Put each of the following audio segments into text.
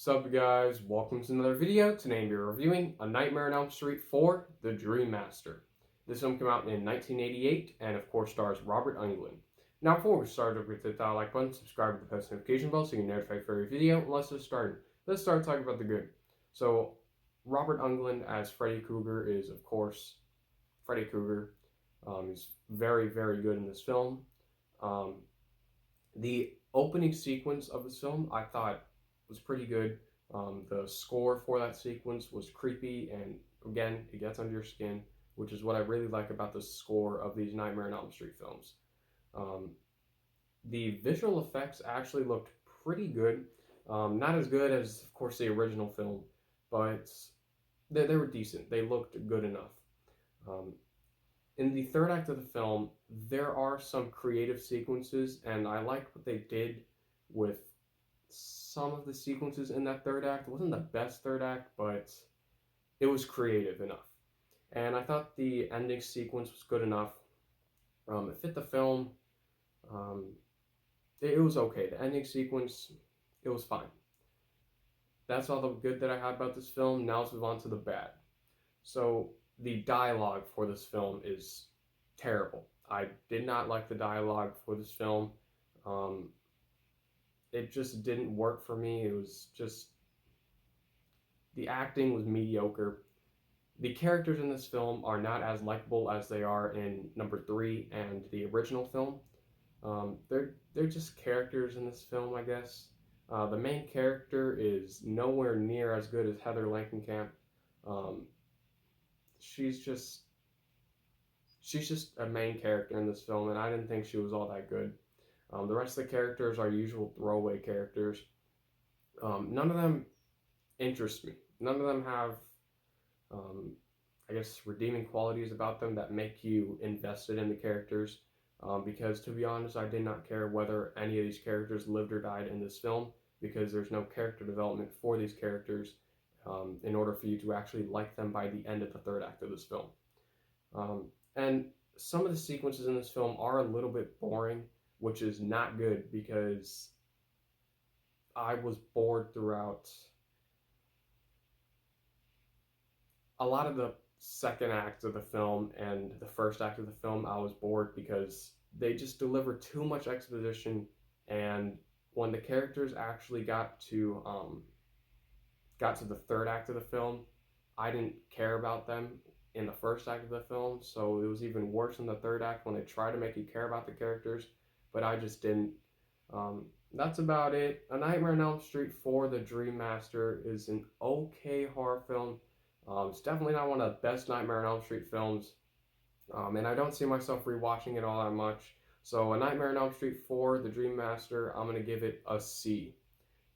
Sup guys, welcome to another video. Today we're reviewing A Nightmare on Elm Street 4, The Dream Master. This film came out in 1988 and of course stars Robert Englund. Now before we start, don't forget to hit that like button, subscribe to the post notification bell so you can notify for every video. And let's get started. Let's start talking about the good. So Robert Englund as Freddy Krueger is of course Freddy Krueger. He's very, very good in this film. The opening sequence of this film I thought was pretty good. The score for that sequence was creepy, and again, it gets under your skin, which is what I really like about the score of these Nightmare on Elm Street films. The visual effects actually looked pretty good. Not as good as, of course, the original film, but they were decent. They looked good enough. In the third act of the film, there are some creative sequences, and I like what they did with some of the sequences in that third act. It wasn't the best third act, but it was creative enough. And I thought the ending sequence was good enough. It fit the film. It was okay. The ending sequence, it was fine. That's all the good that I had about this film. Now let's move on to the bad. So the dialogue for this film is terrible. I did not like the dialogue for this film. It just didn't work for me. It was just, the acting was mediocre. The characters in this film are not as likable as they are in number 3 and the original film. They're just characters in this film, I guess. The main character is nowhere near as good as Heather Langenkamp. She's just a main character in this film, and I didn't think she was all that good. The rest of the characters are usual throwaway characters. None of them interest me. None of them have, I guess, redeeming qualities about them that make you invested in the characters. Because, to be honest, I did not care whether any of these characters lived or died in this film, because there's no character development for these characters in order for you to actually like them by the end of the third act of this film. And some of the sequences in this film are a little bit boring, which is not good, because I was bored throughout a lot of the second act of the film and the first act of the film. I was bored because they just delivered too much exposition, and when the characters actually got to the third act of the film, I didn't care about them in the first act of the film, so it was even worse in the third act when they tried to make you care about the characters, but I just didn't. That's about it. A Nightmare on Elm Street 4, The Dream Master is an okay horror film. It's definitely not one of the best Nightmare on Elm Street films, and I don't see myself rewatching it all that much. So A Nightmare on Elm Street 4, The Dream Master, I'm going to give it a C.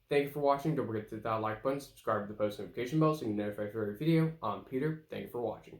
Thank you for watching. Don't forget to hit that like button, subscribe to the post notification bell so you can get notified for every video. I'm Peter. Thank you for watching.